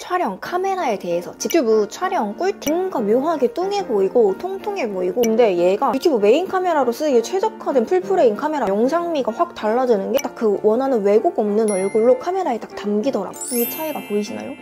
촬영 카메라에 대해서 유튜브 촬영 꿀팁 뭔가 묘하게 뚱해 보이고 통통해 보이고 근데 얘가 유튜브 메인 카메라로 쓰기에 최적화된 풀프레임 카메라 영상미가 확 달라지는 게 딱 그 원하는 왜곡 없는 얼굴로 카메라에 딱 담기더라고요. 이 차이가 보이시나요?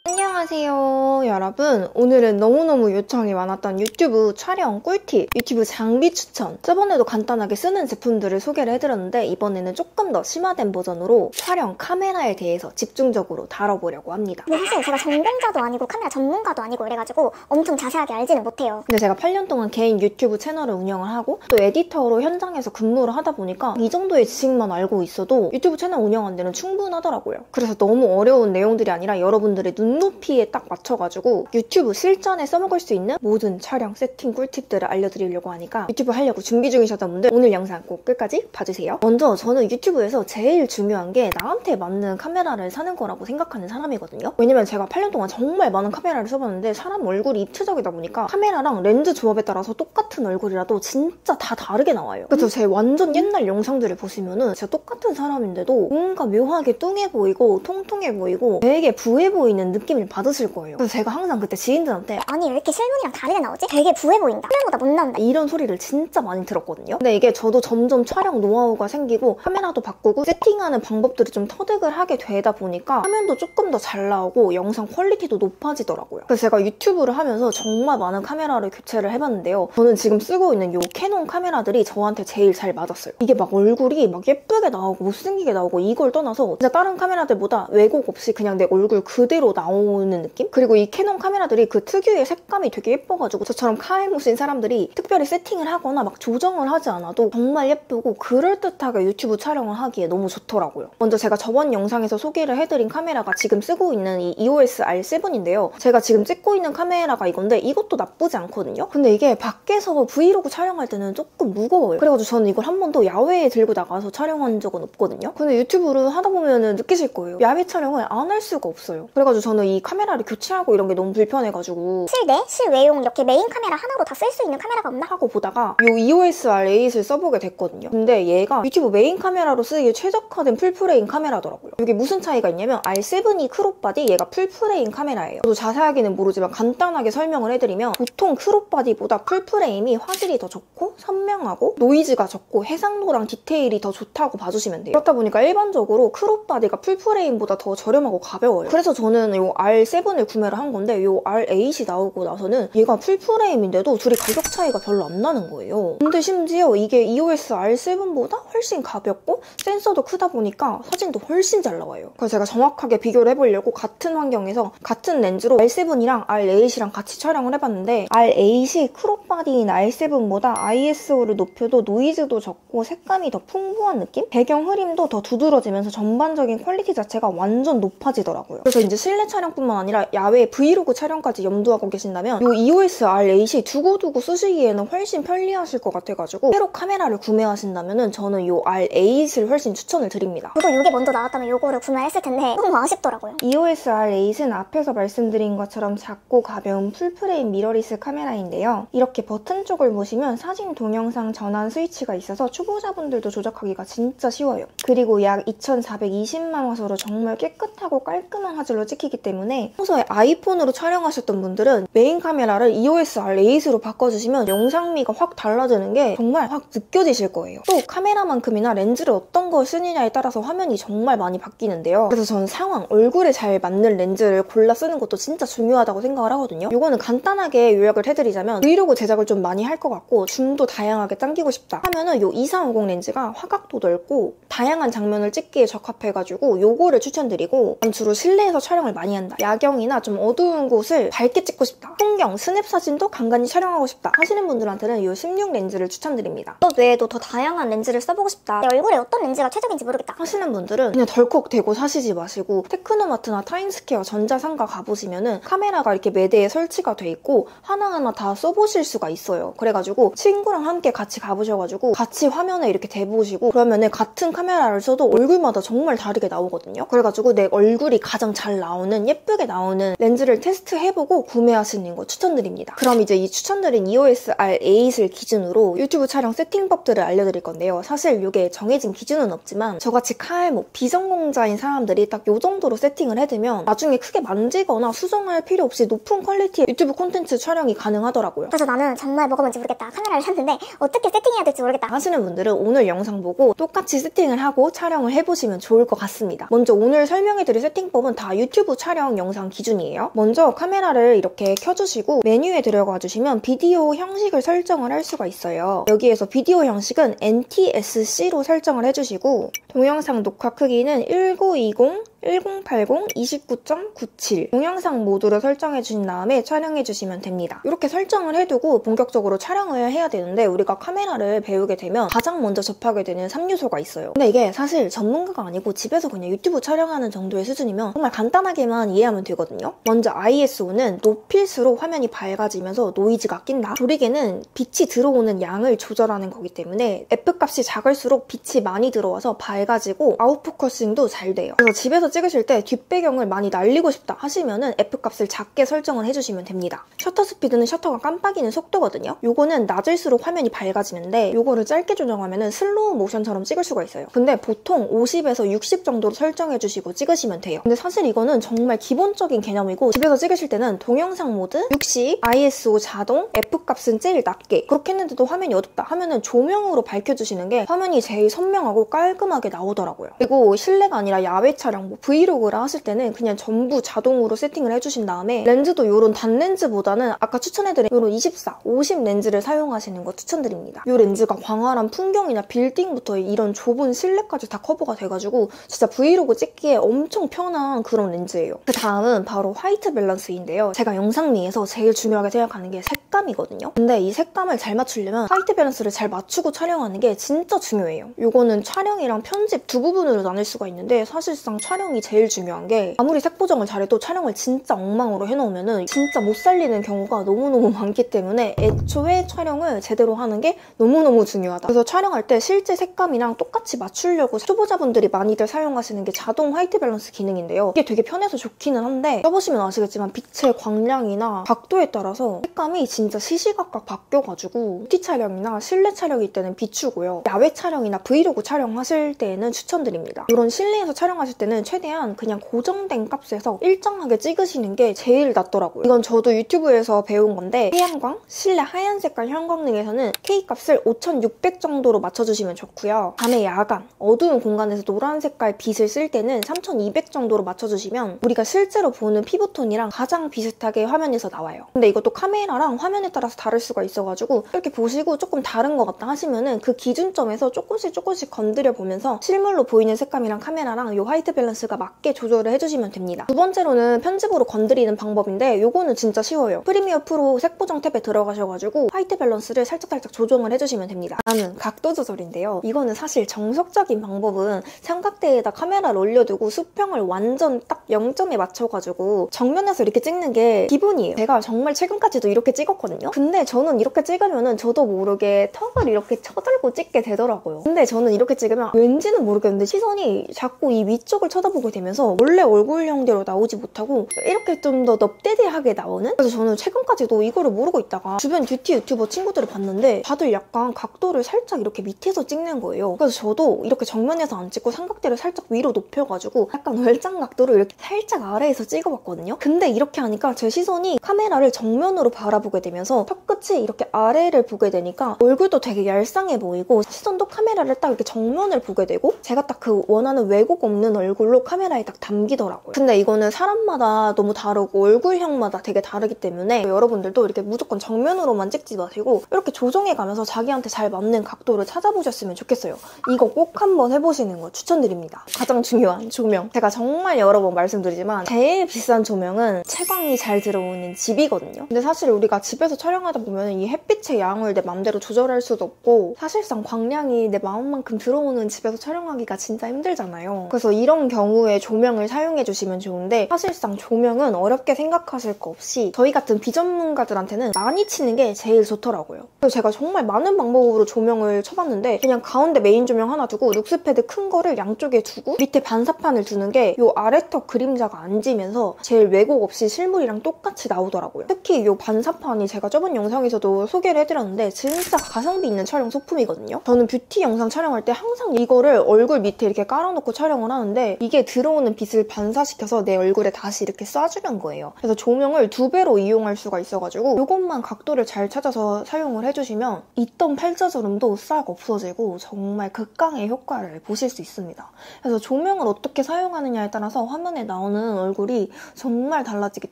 안녕하세요 여러분, 오늘은 너무너무 요청이 많았던 유튜브 촬영 꿀팁, 유튜브 장비 추천, 저번에도 간단하게 쓰는 제품들을 소개를 해드렸는데 이번에는 조금 더 심화된 버전으로 촬영 카메라에 대해서 집중적으로 다뤄보려고 합니다. 근데 사실 제가 전공자도 아니고 카메라 전문가도 아니고 이래가지고 엄청 자세하게 알지는 못해요. 근데 제가 8년 동안 개인 유튜브 채널을 운영을 하고 또 에디터로 현장에서 근무를 하다 보니까 이 정도의 지식만 알고 있어도 유튜브 채널 운영하는 데는 충분하더라고요. 그래서 너무 어려운 내용들이 아니라 여러분들의 눈높이에 딱 맞춰가지고 유튜브 실전에 써먹을 수 있는 모든 촬영 세팅 꿀팁들을 알려드리려고 하니까 유튜브 하려고 준비 중이셨던 분들 오늘 영상 꼭 끝까지 봐주세요. 먼저 저는 유튜브에서 제일 중요한 게 나한테 맞는 카메라를 사는 거라고 생각하는 사람이거든요. 왜냐면 제가 8년 동안 정말 많은 카메라를 써봤는데 사람 얼굴이 입체적이다 보니까 카메라랑 렌즈 조합에 따라서 똑같은 얼굴이라도 진짜 다 다르게 나와요. 그래서 제 완전 옛날 영상들을 보시면은 진짜 똑같은 사람인데도 뭔가 묘하게 뚱해 보이고 통통해 보이고 되게 부해 보이는 느낌을 받으실 거예요. 그래서 제가 항상 그때 지인들한테 아니 왜 이렇게 실물이랑 다르게 나오지? 되게 부해 보인다. 카메라보다 못 나온다. 이런 소리를 진짜 많이 들었거든요. 근데 이게 저도 점점 촬영 노하우가 생기고 카메라도 바꾸고 세팅하는 방법들이 좀 터득을 하게 되다 보니까 화면도 조금 더 잘 나오고 영상 퀄리티도 높아지더라고요. 그래서 제가 유튜브를 하면서 정말 많은 카메라를 교체를 해봤는데요. 저는 지금 쓰고 있는 이 캐논 카메라들이 저한테 제일 잘 맞았어요. 이게 막 얼굴이 막 예쁘게 나오고 못생기게 나오고 이걸 떠나서 진짜 다른 카메라들보다 왜곡 없이 그냥 내 얼굴 그대로 나오는 느낌? 그리고 이 캐논 카메라들이 그 특유의 색감이 되게 예뻐가지고 저처럼 카에모신 사람들이 특별히 세팅을 하거나 막 조정을 하지 않아도 정말 예쁘고 그럴듯하게 유튜브 촬영을 하기에 너무 좋더라고요. 먼저 제가 저번 영상에서 소개를 해드린 카메라가 지금 쓰고 있는 이 EOS R7인데요. 제가 지금 찍고 있는 카메라가 이건데 이것도 나쁘지 않거든요. 근데 이게 밖에서 브이로그 촬영할 때는 조금 무거워요. 그래가지고 저는 이걸 한 번도 야외에 들고 나가서 촬영한 적은 없거든요. 근데 유튜브를 하다 보면은 느끼실 거예요. 야외 촬영을 안 할 수가 없어요. 그래가지고 저는 이 카메라를 교체하고 이런 게 너무 불편해가지고 실내, 실외용 이렇게 메인 카메라 하나로 다 쓸 수 있는 카메라가 없나? 하고 보다가 이 EOS R8을 써보게 됐거든요. 근데 얘가 유튜브 메인 카메라로 쓰기에 최적화된 풀프레임 카메라더라고요. 이게 무슨 차이가 있냐면 R7이 크롭바디, 얘가 풀프레임 카메라예요. 저도 자세하게는 모르지만 간단하게 설명을 해드리면 보통 크롭바디보다 풀프레임이 화질이 더 좋고 선명하고 노이즈가 적고 해상도랑 디테일이 더 좋다고 봐주시면 돼요. 그렇다 보니까 일반적으로 크롭바디가 풀프레임보다 더 저렴하고 가벼워요. 그래서 저는 이 R7을 구매를 한 건데 이 R8이 나오고 나서는 얘가 풀프레임인데도 둘이 가격 차이가 별로 안 나는 거예요. 근데 심지어 이게 EOS R7보다 훨씬 가볍고 센서도 크다 보니까 사진도 훨씬 잘 나와요. 그래서 제가 정확하게 비교를 해보려고 같은 환경에서 같은 렌즈로 R7이랑 R8이랑 같이 촬영을 해봤는데 R8이 크롭바디인 R7보다 ISO를 높여도 노이즈도 적고 색감이 더 풍부한 느낌? 배경 흐림도 더 두드러지면서 전반적인 퀄리티 자체가 완전 높아지더라고요. 그래서 이제 실내 촬영뿐만 아니라 야외 브이로그 촬영까지 염두하고 계신다면 이 EOS R8이 두고두고 쓰시기에는 훨씬 편리하실 것 같아가지고 새로 카메라를 구매하신다면 저는 이 R8을 훨씬 추천을 드립니다. 저도 이게 먼저 나왔다면 이거를 구매했을 텐데 너무 아쉽더라고요. EOS R8은 앞에서 말씀드린 것처럼 작고 가벼운 풀프레임 미러리스 카메라인데요. 이렇게 버튼 쪽을 보시면 사진, 동영상 전환 스위치가 있어서 초보자분들도 조작하기가 진짜 쉬워요. 그리고 약 2420만 화소로 정말 깨끗하고 깔끔한 화질로 찍히기 때문에 평소에 아이폰으로 촬영하셨던 분들은 메인 카메라를 EOS R8으로 바꿔주시면 영상미가 확 달라지는 게 정말 확 느껴지실 거예요. 또 카메라만큼이나 렌즈를 어떤 걸 쓰느냐에 따라서 화면이 정말 많이 바뀌는데요. 그래서 저는 상황, 얼굴에 잘 맞는 렌즈를 골라 쓰는 것도 진짜 중요하다고 생각을 하거든요. 이거는 간단하게 요약을 해드리자면 브이로그 제작을 좀 많이 할 것 같고 줌도 다양하게 당기고 싶다 하면은 이 2450 렌즈가 화각도 넓고 다양한 장면을 찍기에 적합해가지고 요거를 추천드리고 난 주로 실내에서 촬영을 많이 한다. 야경이나 좀 어두운 곳을 밝게 찍고 싶다. 풍경, 스냅 사진도 간간히 촬영하고 싶다 하시는 분들한테는 이 16 렌즈를 추천드립니다. 또 외에도 더 다양한 렌즈를 써보고 싶다. 내 얼굴에 어떤 렌즈가 최적인지 모르겠다 하시는 분들은 그냥 덜컥 대고 사시지 마시고 테크노마트나 타임스퀘어, 전자상가 가보시면은 카메라가 이렇게 매대에 설치가 돼 있고 하나하나 다 써보실 수가 있어요. 그래가지고 친구랑 함께 같이 가보셔가지고 같이 화면에 이렇게 대보시고 그러면은 같은 카메라를 써도 얼굴마다 정말 다르게 나오거든요. 그래가지고 내 얼굴이 가장 잘 나오는 예쁘게 예쁘게 나오는 렌즈를 테스트해보고 구매하시는 거 추천드립니다. 그럼 이제 이 추천드린 EOS R8을 기준으로 유튜브 촬영 세팅법들을 알려드릴 건데요. 사실 이게 정해진 기준은 없지만 저같이 칼목, 비전공자인 사람들이 딱 요 정도로 세팅을 해두면 나중에 크게 만지거나 수정할 필요 없이 높은 퀄리티의 유튜브 콘텐츠 촬영이 가능하더라고요. 그래서 나는 정말 뭐가 뭔지 모르겠다. 카메라를 샀는데 어떻게 세팅해야 될지 모르겠다 하시는 분들은 오늘 영상 보고 똑같이 세팅을 하고 촬영을 해보시면 좋을 것 같습니다. 먼저 오늘 설명해드릴 세팅법은 다 유튜브 촬영 영상 기준이에요. 먼저 카메라를 이렇게 켜주시고 메뉴에 들어가 주시면 비디오 형식을 설정을 할 수가 있어요. 여기에서 비디오 형식은 NTSC로 설정을 해주시고 동영상 녹화 크기는 1920, 1080, 29.97 동영상 모드로 설정해 주신 다음에 촬영해 주시면 됩니다. 이렇게 설정을 해두고 본격적으로 촬영을 해야 되는데 우리가 카메라를 배우게 되면 가장 먼저 접하게 되는 3요소가 있어요. 근데 이게 사실 전문가가 아니고 집에서 그냥 유튜브 촬영하는 정도의 수준이면 정말 간단하게만 이해하면 되거든요. 먼저 ISO는 높일수록 화면이 밝아지면서 노이즈가 낀다. 조리개는 빛이 들어오는 양을 조절하는 거기 때문에 F값이 작을수록 빛이 많이 들어와서 밝아지고 아웃포커싱도 잘 돼요. 그래서 집에서 찍으실 때 뒷배경을 많이 날리고 싶다 하시면은 F값을 작게 설정을 해주시면 됩니다. 셔터 스피드는 셔터가 깜빡이는 속도거든요. 요거는 낮을수록 화면이 밝아지는데 요거를 짧게 조정하면은 슬로우 모션처럼 찍을 수가 있어요. 근데 보통 50에서 60 정도로 설정해주시고 찍으시면 돼요. 근데 사실 이거는 정말 기본적인 개념이고 집에서 찍으실 때는 동영상 모드 60, ISO 자동, F값은 제일 낮게 그렇게 했는데도 화면이 어둡다 하면은 조명으로 밝혀주시는 게 화면이 제일 선명하고 깔끔하게 나오더라고요. 그리고 실내가 아니라 야외 촬영, 브이로그를 하실 때는 그냥 전부 자동으로 세팅을 해주신 다음에 렌즈도 이런 단렌즈보다는 아까 추천해드린 이런 24, 50 렌즈를 사용하시는 거 추천드립니다. 이 렌즈가 광활한 풍경이나 빌딩부터 이런 좁은 실내까지 다 커버가 돼가지고 진짜 브이로그 찍기에 엄청 편한 그런 렌즈예요. 그 다음은 바로 화이트 밸런스인데요. 제가 영상미에서 제일 중요하게 생각하는 게 색감이거든요. 근데 이 색감을 잘 맞추려면 화이트 밸런스를 잘 맞추고 촬영하는 게 진짜 중요해요. 이거는 촬영이랑 편집 두 부분으로 나눌 수가 있는데 사실상 촬영이 제일 중요한 게 아무리 색 보정을 잘해도 촬영을 진짜 엉망으로 해놓으면은 진짜 못 살리는 경우가 너무너무 많기 때문에 애초에 촬영을 제대로 하는 게 너무너무 중요하다. 그래서 촬영할 때 실제 색감이랑 똑같이 맞추려고 초보자분들이 많이들 사용하시는 게 자동 화이트 밸런스 기능인데요. 이게 되게 편해서 좋기는 한데 써보시면 아시겠지만 빛의 광량이나 각도에 따라서 색감이 진짜 시시각각 바뀌어가지고 뷰티 촬영이나 실내 촬영일 때는 비추고요. 야외 촬영이나 브이로그 촬영하실 때는 추천드립니다. 이런 실내에서 촬영하실 때는 최대한 그냥 고정된 값에서 일정하게 찍으시는 게 제일 낫더라고요. 이건 저도 유튜브에서 배운 건데 태양광, 실내 하얀 색깔 형광등에서는 K값을 5600 정도로 맞춰주시면 좋고요. 밤에 야간, 어두운 공간에서 노란 색깔 빛을 쓸 때는 3200 정도로 맞춰주시면 우리가 실제로 보는 피부톤이랑 가장 비슷하게 화면에서 나와요. 근데 이것도 카메라랑 화면에 따라서 다를 수가 있어가지고 이렇게 보시고 조금 다른 것 같다 하시면은 그 기준점에서 조금씩 건드려 보면서 실물로 보이는 색감이랑 카메라랑 이 화이트 밸런스가 맞게 조절을 해주시면 됩니다. 두 번째로는 편집으로 건드리는 방법인데 요거는 진짜 쉬워요. 프리미어 프로 색보정 탭에 들어가셔가지고 화이트 밸런스를 살짝 조정을 해주시면 됩니다. 다음은 각도 조절인데요. 이거는 사실 정석적인 방법은 삼각대에다 카메라를 올려두고 수평을 완전 딱 0점에 맞춰가지고 정면에서 이렇게 찍는 게 기본이에요. 제가 정말 최근까지도 이렇게 찍었거든요. 근데 저는 이렇게 찍으면은 저도 모르게 턱을 이렇게 쳐들고 찍게 되더라고요. 근데 저는 이렇게 찍으면 왠지는 모르겠는데 시선이 자꾸 이 위쪽을 쳐다보게 되면서 원래 얼굴형대로 나오지 못하고 이렇게 좀 더 넙대대하게 나오는? 그래서 저는 최근까지도 이거를 모르고 있다가 주변 뷰티 유튜버 친구들을 봤는데 다들 약간 각도를 살짝 이렇게 밑에서 찍는 거예요. 그래서 저도 이렇게 정면에서 안 찍고 삼각대를 살짝 위로 높여가지고 약간 월장 각도로 이렇게 살짝 아래에서 찍어봤거든요. 근데 이렇게 하니까 제 시선이 카메라를 정면으로 바라보게 되면서 턱끝이 이렇게 아래를 보게 되니까 얼굴도 되게 얄쌍해 보이고 시선도 카메라를 딱 이렇게 정면을 보게 되고 제가 딱 그 원하는 왜곡 없는 얼굴로 카메라에 딱 담기더라고요. 근데 이거는 사람마다 너무 다르고 얼굴형마다 되게 다르기 때문에 여러분들도 이렇게 무조건 정면으로만 찍지 마시고 이렇게 조정해가면서 자기한테 잘 맞는 각도를 찾아보셨으면 좋겠어요. 이거 꼭 한번 해보시는 거 추천드립니다. 가장 중요한 조명. 제가 정말 여러 번 말씀드리지만 제일 비싼 조명은 채광이 잘 들어오는 집이거든요. 근데 사실 우리가 집 집에서 촬영하다 보면 이 햇빛의 양을 내 마음대로 조절할 수도 없고 사실상 광량이 내 마음만큼 들어오는 집에서 촬영하기가 진짜 힘들잖아요. 그래서 이런 경우에 조명을 사용해주시면 좋은데 사실상 조명은 어렵게 생각하실 거 없이 저희 같은 비전문가들한테는 많이 치는 게 제일 좋더라고요. 그래서 제가 정말 많은 방법으로 조명을 쳐봤는데 그냥 가운데 메인 조명 하나 두고 룩스패드 큰 거를 양쪽에 두고 밑에 반사판을 두는 게 이 아래턱 그림자가 안 지면서 제일 왜곡 없이 실물이랑 똑같이 나오더라고요. 특히 이 반사판이 제가 저번 영상에서도 소개를 해드렸는데 진짜 가성비 있는 촬영 소품이거든요. 저는 뷰티 영상 촬영할 때 항상 이거를 얼굴 밑에 이렇게 깔아놓고 촬영을 하는데 이게 들어오는 빛을 반사시켜서 내 얼굴에 다시 이렇게 쏴주는 거예요. 그래서 조명을 2배로 이용할 수가 있어가지고 이것만 각도를 잘 찾아서 사용을 해주시면 있던 팔자주름도 싹 없어지고 정말 극강의 효과를 보실 수 있습니다. 그래서 조명을 어떻게 사용하느냐에 따라서 화면에 나오는 얼굴이 정말 달라지기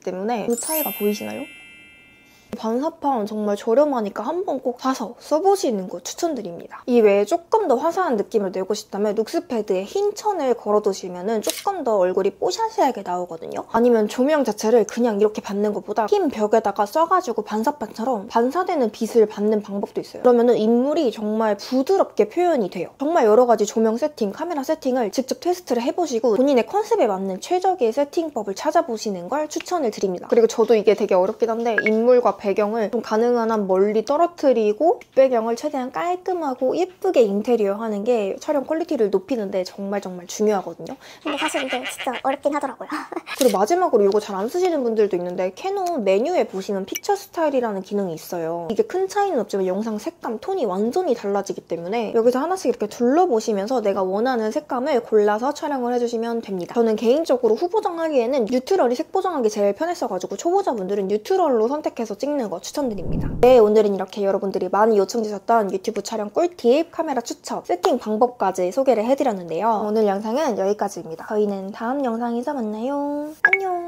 때문에 그 차이가 보이시나요? 반사판 정말 저렴하니까 한번 꼭 사서 써보시는 거 추천드립니다. 이 외에 조금 더 화사한 느낌을 내고 싶다면 룩스패드에 흰 천을 걸어두시면 조금 더 얼굴이 뽀샤시하게 나오거든요. 아니면 조명 자체를 그냥 이렇게 받는 것보다 흰 벽에다가 써가지고 반사판처럼 반사되는 빛을 받는 방법도 있어요. 그러면 인물이 정말 부드럽게 표현이 돼요. 정말 여러 가지 조명 세팅, 카메라 세팅을 직접 테스트를 해보시고 본인의 컨셉에 맞는 최적의 세팅법을 찾아보시는 걸 추천을 드립니다. 그리고 저도 이게 되게 어렵긴 한데 인물과 배경을 좀 가능한 한 멀리 떨어뜨리고 뒷배경을 최대한 깔끔하고 예쁘게 인테리어 하는 게 촬영 퀄리티를 높이는데 정말 중요하거든요. 근데 사실 이게 진짜 어렵긴 하더라고요. 그리고 마지막으로 이거 잘 안 쓰시는 분들도 있는데 캐논 메뉴에 보시면 픽처 스타일이라는 기능이 있어요. 이게 큰 차이는 없지만 영상 색감, 톤이 완전히 달라지기 때문에 여기서 하나씩 이렇게 둘러보시면서 내가 원하는 색감을 골라서 촬영을 해주시면 됩니다. 저는 개인적으로 후보정하기에는 뉴트럴이 색보정하기 제일 편했어가지고 초보자분들은 뉴트럴로 선택해서 찍는 거 추천드립니다. 네, 오늘은 이렇게 여러분들이 많이 요청 주셨던 유튜브 촬영 꿀팁, 카메라 추천, 세팅 방법까지 소개를 해드렸는데요. 오늘 영상은 여기까지입니다. 저희는 다음 영상에서 만나요. 안녕!